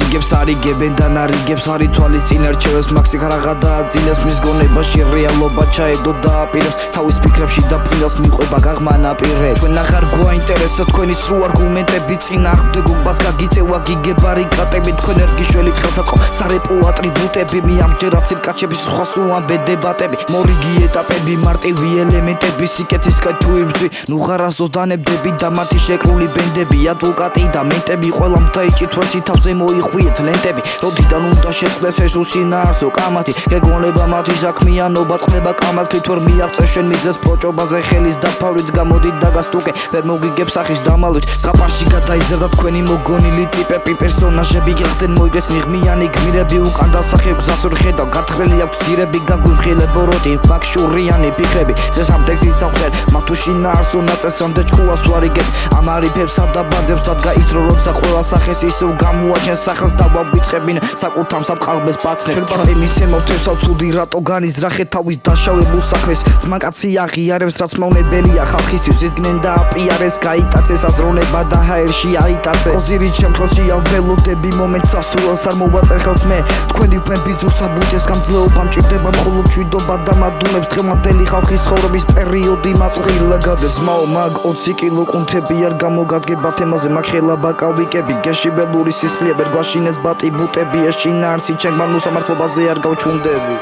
იგებს არიგებენ და ნარიგებს არი თვალის წინ ერჩევებს მაქსი ქრაღა დააძინებს მის გონებაში რეალობა ჩაედო დააპირებს თავის ფიქრებში დაფრინავს მიყვება გაღმა ნაპირებს ჩვენ აღარ გვაინტერესებს თქვენი სრულ არგუმენტები წინააღმდეგობას გაგიწევა გიგებარიკატები თქვენ ერგიშველით ხელსაწყო სარეპო ატრიბუტები მე ამჯერად ცირკაჩების სხვა სუამბე დებატები მორიგი ეტაპები მარტივი ელემენტები სიკეთისკენ თუ იბრძვი ნუ ღარასდოს დანებდები და მათი შეკრული ბენდები ადვოკატი და მენტები ყველამ დაიჭითვრეს თავზე მოიხვიეთ ლენტები როდიდან უნდა შეწყდეს ეს უსინაარსო კამათი გეგმონება მათი საქმიანობა წყდება კამათით ვერ მიაღწევ შენ მიზეს პროჭობაზე ხელის დაფავრით გამოდით და გასტუკე ვერ მოგიგებ სახის დამალვით საფარში გადაიზარდა თქვენი მოგონილი ტიპები პერსონაჟები გახდნენ მოიგეს მიღმიანი გმირები უკან დასახე გზას ვერ ხედავ გათხრილი აქვს ძირები გაგვიმხილებო როტი მაგშურიანი ფიქრები დღეს ამ ტექსტის აღწერ მათ უშინაარსო ნაწესამდე ჭკუას ვარიგებ ამ არიფებსა და ბაძებს დადგა ის რო როცა ყველა სახეს ისევ გამოაჩენს სახელს დავავიწყებინ საკუთარ სამყაროს პაცნებს ჩვენ პარტი მისცემავთ თევსავ ცუდი რატო განიზრახეთ თავის დაშავებულ საქმეს ძმაკაცი აღიარებს რაც მავნებელია ხალხისთვის იდგნენ და აპიარეს გაიტაცეს აზროვნება და ჰაერში აიტაცე კოზირით შემთხვევაში ავბელოდები მომენტს სასურველს არ მოვაწერ ხელს მე თქვენი ვფენ ბიძურს აბუჯეს გამძლეობა მჭირდება მხოლოდ მშვიდობა და მადუნებს დღევანდელი ხალხის ცხოვრების პერიოდი მაწუხილა გადეს მაო მაგ 20 კილო კუნთები არ გამოგადგება თემაზე მაგ ხელა ბაკავიკები გეში ველური სისხლია ვერ გვაშინეს ბატი ბუტები ეს შინაარსი ჩემ მანუსამართლობაზე არ გავჩუნდები